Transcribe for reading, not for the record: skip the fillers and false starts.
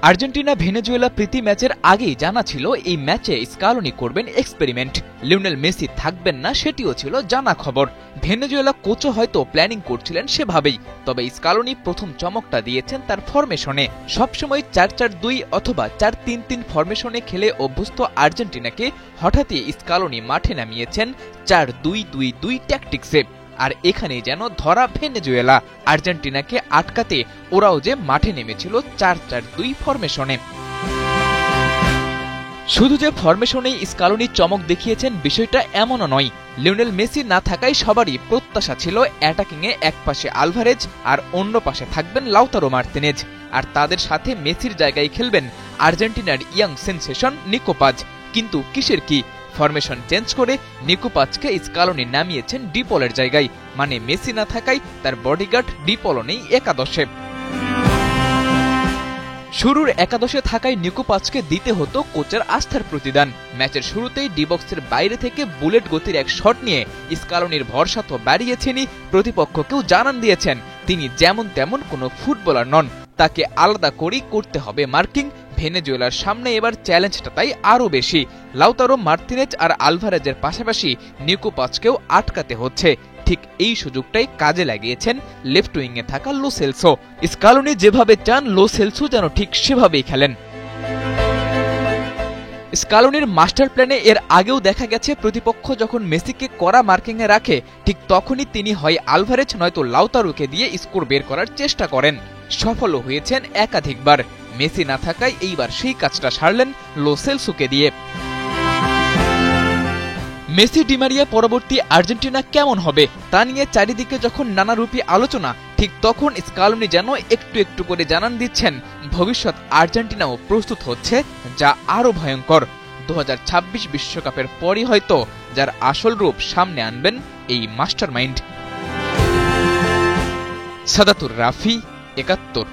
Argentina Venezuela প্রীতি ম্যাচের আগেই জানা ছিল এই ম্যাচে স্কালোনি করবেন এক্সপেরিমেন্ট। লিওনেল মেসি থাকবেন না সেটিও ছিল জানা খবর। ভেনেজুয়েলা কোচও হয়তো প্ল্যানিং করছিলেন সেভাবেই। তবে স্কালোনি প্রথম চমকটা দিয়েছেন তার ফরমেশনে। সবসময় ৪-৪-২ অথবা ৪-৩-৩ ফরমেশনে খেলে অভ্যস্ত আর্জেন্টিনাকে হঠাৎই স্কালোনি মাঠে নামিয়েছেন ৪-২-২-২ ট্যাকটিক্সে। আর এখানেই যেন ধরা ভেনেজুয়েলা। আর্জেন্টিনাকে আটকাতে ওরাও যে মাঠে নেমেছিল ৪-৪-২ ফরমেশনে। শুধু যে ফরমেশনেই স্কালোনি চমক দেখিয়েছেন বিষয়টা এমনও নয়। লিওনেল মেসি না থাকায় সবারই প্রত্যাশা ছিল অ্যাটাকিংয়ে একপাশে আলভারেজ আর অন্য পাশে থাকবেন লাউতারো মার্তিনেজ। আর তাদের সাথে মেসির জায়গায় খেলবেন আর্জেন্টিনার ইয়াং সেনসেশন নিকো পাজ। কিন্তু কিসের কি, ফরমেশন চেঞ্জ করে নিকো পাজকে স্কালোনি নামিয়েছেন ডিপলের জায়গায়। মানে মেসি না থাকায় তার বডিগার্ড ডিপলও নেই একাদশে। শুরুর একাদশে থাকায় নিকো পাজকে দিতে হতো কোচের আস্থার প্রতিদান। ম্যাচের শুরুতেই ডিবক্সের বাইরে থেকে বুলেট গতির এক শট নিয়ে স্কালোনির ভরসা তো বাড়িয়েছেনই, প্রতিপক্ষকেও জানান দিয়েছেন তিনি যেমন তেমন কোনো ফুটবলার নন, তাকে আলাদা করেই করতে হবে মার্কিং। ভেনেজুয়েলার সামনে এবার চ্যালেঞ্জটা তাই আরও বেশি। লাউতারো মার্তিনেজ আর আলভারেজের পাশাপাশি নিকো পাজকেও আটকাতে হচ্ছে। ঠিক এই সুযোগটাই কাজে লাগিয়েছেন লেফট উইংয়ে থাকা লো সেলসো। স্কালোনি যেভাবে চান লো সেলসো যেন ঠিক সেভাবেই খেলেন। স্কালোনির মাস্টার প্ল্যানে এর আগেও দেখা গেছে প্রতিপক্ষ যখন মেসিকে কড়া মার্কিংয়ে রাখে ঠিক তখনই তিনি হয় আলভারেজ নয়তো লাউতারোকে দিয়ে স্কোর বের করার চেষ্টা করেন। সফলও হয়েছেন একাধিকবার। মেসি না থাকায় এইবার সেই কাজটা সারলেন লো সেলসোকে দিয়ে। মেসি ডিমারিয়া পরবর্তী আর্জেন্টিনা কেমন হবে তা নিয়ে চারিদিকে যখন নানারূপী আলোচনা, ঠিক তখন স্কালোনি যেন একটু একটু করে জানান দিচ্ছেন ভবিষ্যৎ আর্জেন্টিনাও প্রস্তুত হচ্ছে, যা আরো ভয়ঙ্কর। 2026 বিশ্বকাপের পরই হয়তো যার আসল রূপ সামনে আনবেন এই মাস্টারমাইন্ড। সাদাতুর রাফি, ৭১।